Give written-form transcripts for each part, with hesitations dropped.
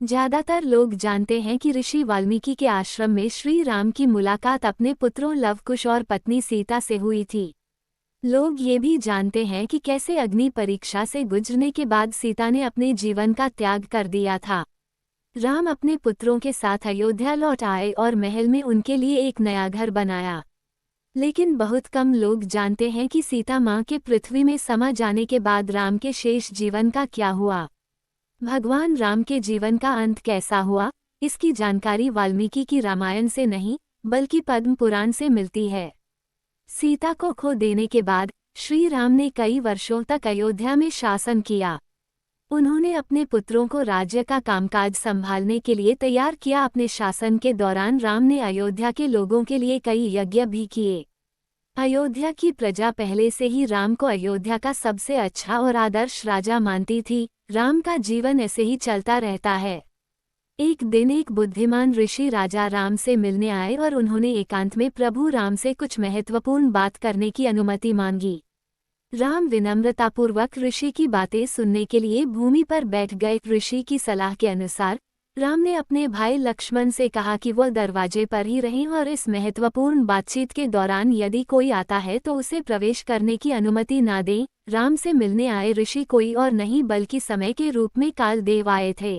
ज्यादातर लोग जानते हैं कि ऋषि वाल्मीकि के आश्रम में श्री राम की मुलाकात अपने पुत्रों लवकुश और पत्नी सीता से हुई थी। लोग ये भी जानते हैं कि कैसे अग्नि परीक्षा से गुजरने के बाद सीता ने अपने जीवन का त्याग कर दिया था। राम अपने पुत्रों के साथ अयोध्या लौट आए और महल में उनके लिए एक नया घर बनाया। लेकिन बहुत कम लोग जानते हैं कि सीता माँ के पृथ्वी में समा जाने के बाद राम के शेष जीवन का क्या हुआ। भगवान राम के जीवन का अंत कैसा हुआ, इसकी जानकारी वाल्मीकि की रामायण से नहीं बल्कि पद्म पुराण से मिलती है। सीता को खो देने के बाद श्री राम ने कई वर्षों तक अयोध्या में शासन किया। उन्होंने अपने पुत्रों को राज्य का कामकाज संभालने के लिए तैयार किया। अपने शासन के दौरान राम ने अयोध्या के लोगों के लिए कई यज्ञ भी किए। अयोध्या की प्रजा पहले से ही राम को अयोध्या का सबसे अच्छा और आदर्श राजा मानती थी। राम का जीवन ऐसे ही चलता रहता है। एक दिन एक बुद्धिमान ऋषि राजा राम से मिलने आए और उन्होंने एकांत में प्रभु राम से कुछ महत्वपूर्ण बात करने की अनुमति मांगी। राम विनम्रतापूर्वक ऋषि की बातें सुनने के लिए भूमि पर बैठ गए। ऋषि की सलाह के अनुसार राम ने अपने भाई लक्ष्मण से कहा कि वह दरवाजे पर ही रहें और इस महत्वपूर्ण बातचीत के दौरान यदि कोई आता है तो उसे प्रवेश करने की अनुमति ना दें। राम से मिलने आए ऋषि कोई और नहीं बल्कि समय के रूप में कालदेव आए थे।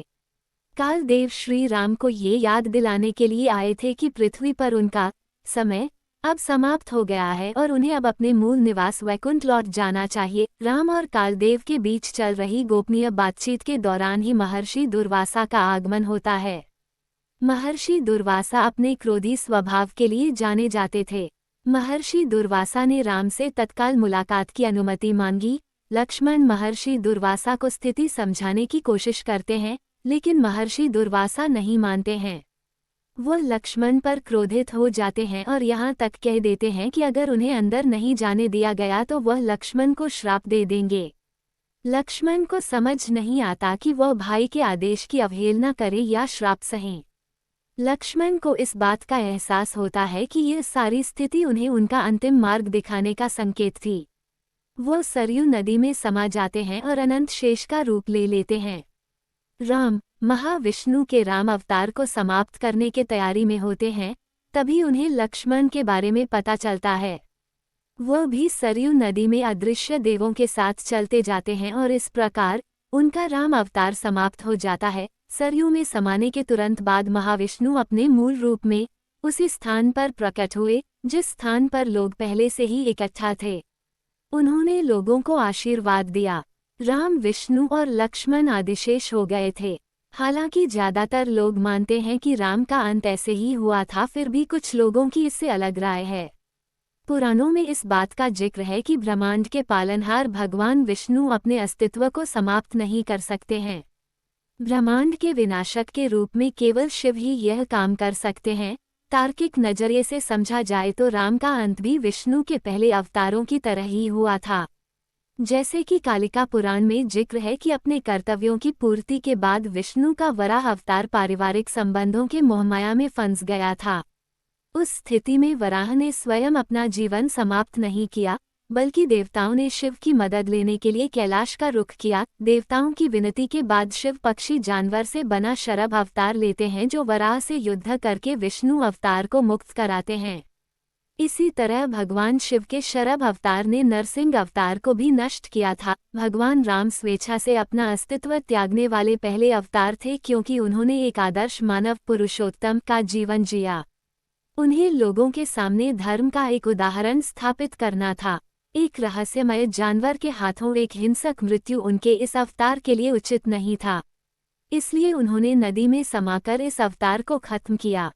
कालदेव श्री राम को ये याद दिलाने के लिए आए थे कि पृथ्वी पर उनका समय अब समाप्त हो गया है और उन्हें अब अपने मूल निवास वैकुंठ लौट जाना चाहिए। राम और कालदेव के बीच चल रही गोपनीय बातचीत के दौरान ही महर्षि दुर्वासा का आगमन होता है। महर्षि दुर्वासा अपने क्रोधी स्वभाव के लिए जाने जाते थे। महर्षि दुर्वासा ने राम से तत्काल मुलाकात की अनुमति मांगी। लक्ष्मण महर्षि दुर्वासा को स्थिति समझाने की कोशिश करते हैं, लेकिन महर्षि दुर्वासा नहीं मानते हैं। वो लक्ष्मण पर क्रोधित हो जाते हैं और यहाँ तक कह देते हैं कि अगर उन्हें अंदर नहीं जाने दिया गया तो वह लक्ष्मण को श्राप दे देंगे। लक्ष्मण को समझ नहीं आता कि वह भाई के आदेश की अवहेलना करे या श्राप सहें। लक्ष्मण को इस बात का एहसास होता है कि यह सारी स्थिति उन्हें उनका अंतिम मार्ग दिखाने का संकेत थी। वो सरयू नदी में समा जाते हैं और अनंत शेष का रूप ले लेते हैं। राम महाविष्णु के राम अवतार को समाप्त करने के तैयारी में होते हैं, तभी उन्हें लक्ष्मण के बारे में पता चलता है। वह भी सरयू नदी में अदृश्य देवों के साथ चलते जाते हैं और इस प्रकार उनका राम अवतार समाप्त हो जाता है। सरयू में समाने के तुरंत बाद महाविष्णु अपने मूल रूप में उसी स्थान पर प्रकट हुए जिस स्थान पर लोग पहले से ही इकट्ठा थे। उन्होंने लोगों को आशीर्वाद दिया। राम विष्णु और लक्ष्मण आदिशेष हो गए थे। हालांकि ज्यादातर लोग मानते हैं कि राम का अंत ऐसे ही हुआ था, फिर भी कुछ लोगों की इससे अलग राय है। पुराणों में इस बात का जिक्र है कि ब्रह्मांड के पालनहार भगवान विष्णु अपने अस्तित्व को समाप्त नहीं कर सकते हैं। ब्रह्मांड के विनाशक के रूप में केवल शिव ही यह काम कर सकते हैं। तार्किक नजरिए से समझा जाए तो राम का अंत भी विष्णु के पहले अवतारों की तरह ही हुआ था। जैसे कि कालिका पुराण में जिक्र है कि अपने कर्तव्यों की पूर्ति के बाद विष्णु का वराह अवतार पारिवारिक संबंधों के मोहमाया में फंस गया था। उस स्थिति में वराह ने स्वयं अपना जीवन समाप्त नहीं किया, बल्कि देवताओं ने शिव की मदद लेने के लिए कैलाश का रुख किया। देवताओं की विनती के बाद शिव पक्षी जानवर से बना शरभ अवतार लेते हैं, जो वराह से युद्ध करके विष्णु अवतार को मुक्त कराते हैं। इसी तरह भगवान शिव के शरभ अवतार ने नरसिंह अवतार को भी नष्ट किया था। भगवान राम स्वेच्छा से अपना अस्तित्व त्यागने वाले पहले अवतार थे, क्योंकि उन्होंने एक आदर्श मानव पुरुषोत्तम का जीवन जिया। उन्हें लोगों के सामने धर्म का एक उदाहरण स्थापित करना था। एक रहस्यमय जानवर के हाथों एक हिंसक मृत्यु उनके इस अवतार के लिए उचित नहीं था, इसलिए उन्होंने नदी में समाकर इस अवतार को खत्म किया।